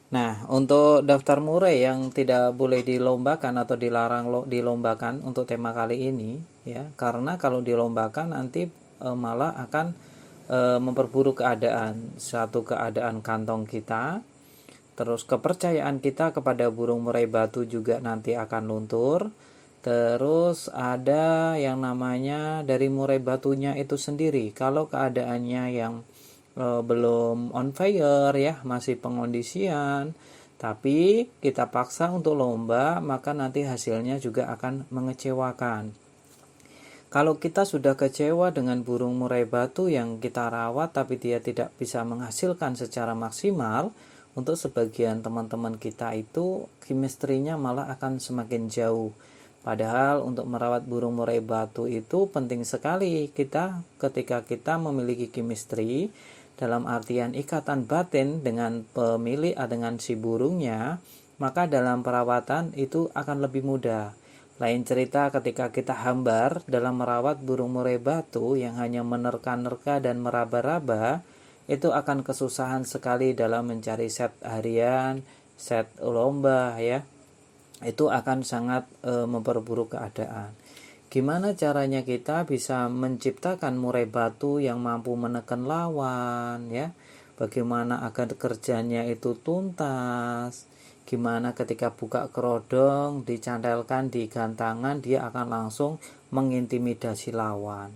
Nah, untuk daftar murai yang tidak boleh dilombakan atau dilarang dilombakan untuk tema kali ini, ya, karena kalau dilombakan nanti malah akan memperburuk keadaan, satu keadaan kantong kita, terus kepercayaan kita kepada burung murai batu juga nanti akan luntur. Terus ada yang namanya dari murai batunya itu sendiri. Kalau keadaannya yang belum on fire ya, masih pengondisian, tapi kita paksa untuk lomba, maka nanti hasilnya juga akan mengecewakan. Kalau kita sudah kecewa dengan burung murai batu yang kita rawat tapi dia tidak bisa menghasilkan secara maksimal, untuk sebagian teman-teman kita itu chemistry-nya malah akan semakin jauh. Padahal untuk merawat burung murai batu itu penting sekali kita ketika kita memiliki chemistry dalam artian ikatan batin dengan pemilik dengan si burungnya, maka dalam perawatan itu akan lebih mudah. Lain cerita ketika kita hambar dalam merawat burung murai batu yang hanya menerka-nerka dan meraba-raba, itu akan kesusahan sekali dalam mencari set harian, set lomba ya. Itu akan sangat memperburuk keadaan. Gimana caranya kita bisa menciptakan murai batu yang mampu menekan lawan ya? Bagaimana agar kerjanya itu tuntas? Gimana ketika buka kerodong dicantelkan di gantangan dia akan langsung mengintimidasi lawan,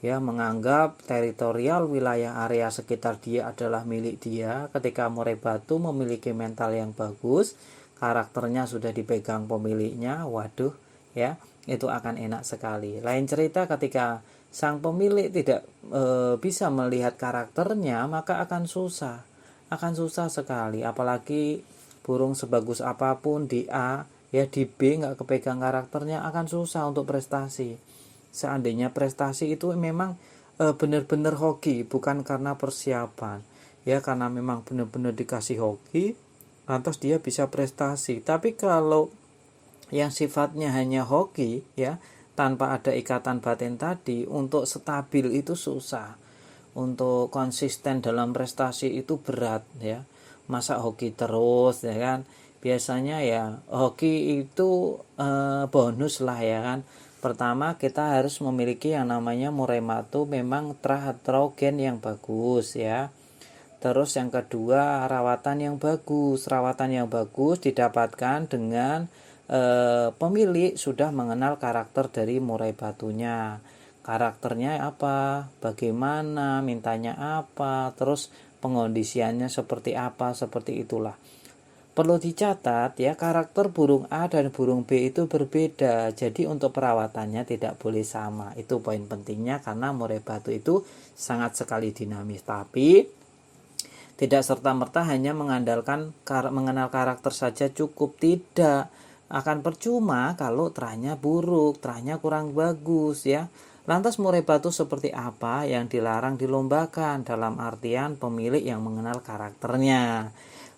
ya, menganggap teritorial wilayah area sekitar dia adalah milik dia. Ketika murai batu memiliki mental yang bagus, karakternya sudah dipegang pemiliknya, waduh ya, itu akan enak sekali. Lain cerita ketika sang pemilik tidak bisa melihat karakternya, maka akan susah sekali. Apalagi burung sebagus apapun di A ya, di B nggak kepegang karakternya, akan susah untuk prestasi. Seandainya prestasi itu memang benar-benar hoki, bukan karena persiapan ya, karena memang benar-benar dikasih hoki lantas dia bisa prestasi. Tapi kalau yang sifatnya hanya hoki ya, tanpa ada ikatan batin tadi, untuk stabil itu susah, untuk konsisten dalam prestasi itu berat ya. Masa hoki terus ya kan, biasanya ya hoki itu bonus lah ya kan. Pertama kita harus memiliki yang namanya murai batu memang tetrahydragen yang bagus ya. Terus yang kedua rawatan yang bagus. Rawatan yang bagus didapatkan dengan pemilik sudah mengenal karakter dari murai batunya. Karakternya apa, bagaimana, mintanya apa, terus pengondisiannya seperti apa, seperti itulah. Perlu dicatat ya, karakter burung A dan burung B itu berbeda. Jadi untuk perawatannya tidak boleh sama. Itu poin pentingnya karena murai batu itu sangat sekali dinamis. Tapi tidak serta-merta hanya mengandalkan mengenal karakter saja cukup, tidak. Akan percuma kalau terahnya buruk, terahnya kurang bagus ya. Lantas murai batu seperti apa yang dilarang dilombakan dalam artian pemilik yang mengenal karakternya.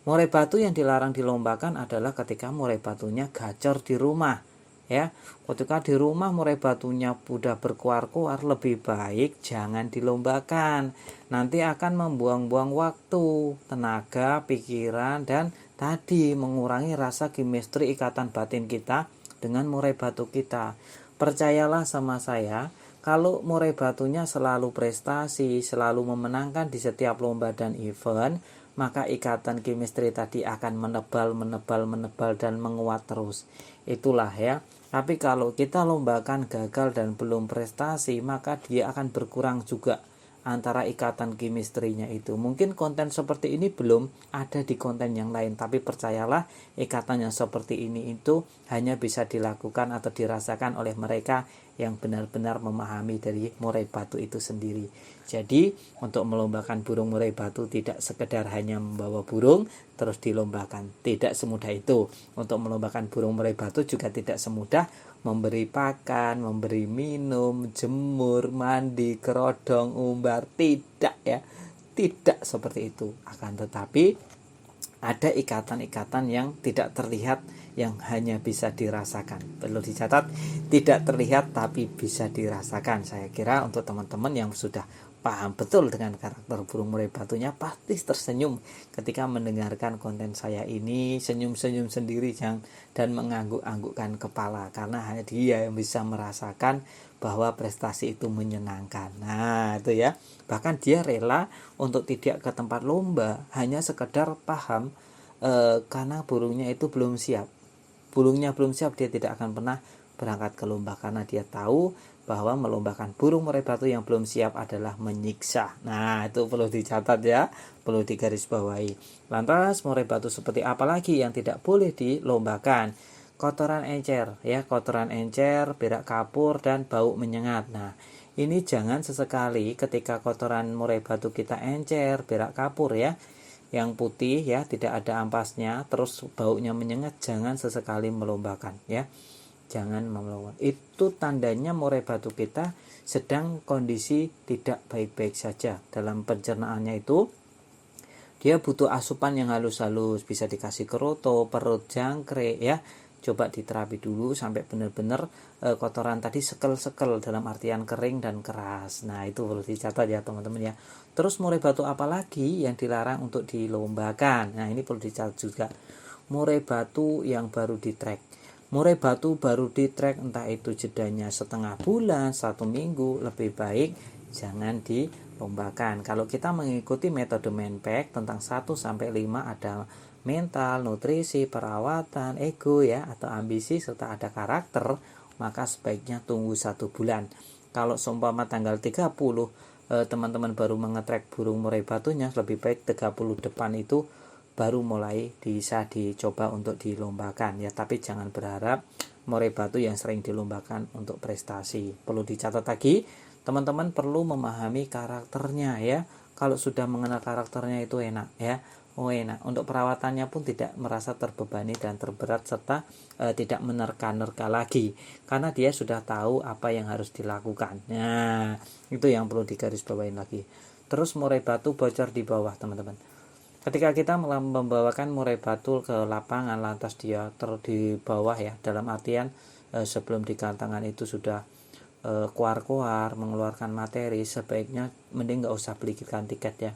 Murai batu yang dilarang dilombakan adalah ketika murai batunya gacor di rumah. Ya, ketika di rumah murai batunya sudah berkuar-kuar, lebih baik jangan dilombakan. Nanti akan membuang-buang waktu, tenaga, pikiran, dan tadi mengurangi rasa chemistry ikatan batin kita dengan murai batu kita. Percayalah sama saya, kalau murai batunya selalu prestasi, selalu memenangkan di setiap lomba dan event, maka ikatan chemistry tadi akan menebal dan menguat terus. Itulah ya. Tapi kalau kita lombakan gagal dan belum prestasi, maka dia akan berkurang juga antara ikatan chemistry-nya itu. Mungkin konten seperti ini belum ada di konten yang lain, tapi percayalah ikatan yang seperti ini itu hanya bisa dilakukan atau dirasakan oleh mereka yang benar-benar memahami dari murai batu itu sendiri. Jadi untuk melombakan burung murai batu tidak sekedar hanya membawa burung terus dilombakan, tidak semudah itu. Untuk melombakan burung murai batu juga tidak semudah memberi pakan, memberi minum, jemur, mandi, kerodong, umbar, tidak ya. Tidak seperti itu. Akan tetapi ada ikatan-ikatan yang tidak terlihat yang hanya bisa dirasakan. Perlu dicatat, tidak terlihat tapi bisa dirasakan. Saya kira untuk teman-teman yang sudah paham betul dengan karakter burung murai batunya, pasti tersenyum ketika mendengarkan konten saya ini, senyum-senyum sendiri dan mengangguk-anggukkan kepala, karena hanya dia yang bisa merasakan bahwa prestasi itu menyenangkan. Nah itu ya, bahkan dia rela untuk tidak ke tempat lomba hanya sekedar paham karena burungnya itu belum siap. Burungnya belum siap, dia tidak akan pernah berangkat ke lomba karena dia tahu bahwa melombakan burung murai batu yang belum siap adalah menyiksa. Nah itu perlu dicatat ya, perlu digarisbawahi. Lantas murai batu seperti apa lagi yang tidak boleh dilombakan? Kotoran encer ya, kotoran encer, berak kapur, dan bau menyengat. Nah ini jangan sesekali ketika kotoran murai batu kita encer, berak kapur ya, yang putih ya, tidak ada ampasnya, terus baunya menyengat, jangan sesekali melombakan ya. Jangan melombakan. Itu tandanya murai batu kita sedang kondisi tidak baik-baik saja. Dalam pencernaannya itu dia butuh asupan yang halus-halus, bisa dikasih keroto, perut jangkrik ya. Coba diterapi dulu sampai benar-benar kotoran tadi sekel-sekel, dalam artian kering dan keras. Nah itu perlu dicatat ya teman-teman ya. Terus murai batu apa lagi yang dilarang untuk dilombakan? Nah ini perlu dicatat juga. Murai batu yang baru di track. Murai batu baru di track, entah itu jedanya setengah bulan, 1 minggu, lebih baik jangan dilombakan. Kalau kita mengikuti metode Menpack tentang 1-5 ada mental, nutrisi, perawatan, ego ya, atau ambisi, serta ada karakter, maka sebaiknya tunggu 1 bulan. Kalau seumpama tanggal 30 teman-teman baru mengetrek burung murai batunya, lebih baik 30 depan itu baru mulai bisa dicoba untuk dilombakan ya. Tapi jangan berharap murai batu yang sering dilombakan untuk prestasi. Perlu dicatat lagi, teman-teman perlu memahami karakternya ya. Kalau sudah mengenal karakternya itu enak ya. Enak. Untuk perawatannya pun tidak merasa terbebani dan terberat, serta tidak menerka-nerka lagi, karena dia sudah tahu apa yang harus dilakukan. Nah itu yang perlu digarisbawahi lagi. Terus murai batu bocor di bawah teman-teman. Ketika kita membawakan murai batu ke lapangan, lantas dia di bawah ya, dalam artian sebelum digantangan itu sudah kuar-kuar mengeluarkan materi, sebaiknya mending nggak usah belikan tiket ya,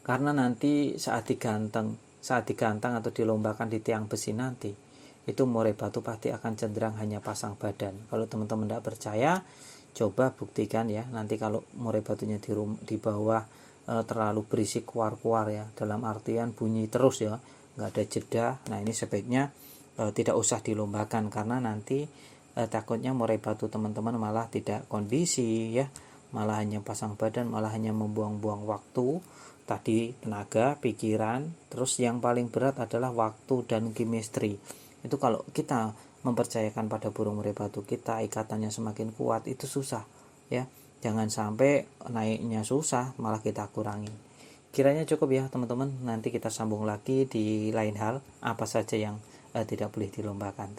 karena nanti saat digantang atau dilombakan di tiang besi nanti, itu murai batu pasti akan cenderung hanya pasang badan. Kalau teman-teman tidak percaya, coba buktikan ya. Nanti kalau murai batunya di bawah terlalu berisik kuar-kuar ya, dalam artian bunyi terus ya, nggak ada jeda, nah ini sebaiknya tidak usah dilombakan, karena nanti takutnya murai batu teman-teman malah tidak kondisi ya, malah hanya pasang badan, malah hanya membuang-buang waktu tadi, tenaga, pikiran. Terus yang paling berat adalah waktu dan chemistry. Itu kalau kita mempercayakan pada burung murai batu kita, ikatannya semakin kuat, itu susah ya. Jangan sampai naiknya susah malah kita kurangi. Kiranya cukup ya teman-teman. Nanti kita sambung lagi di lain hal, apa saja yang tidak boleh dilombakan.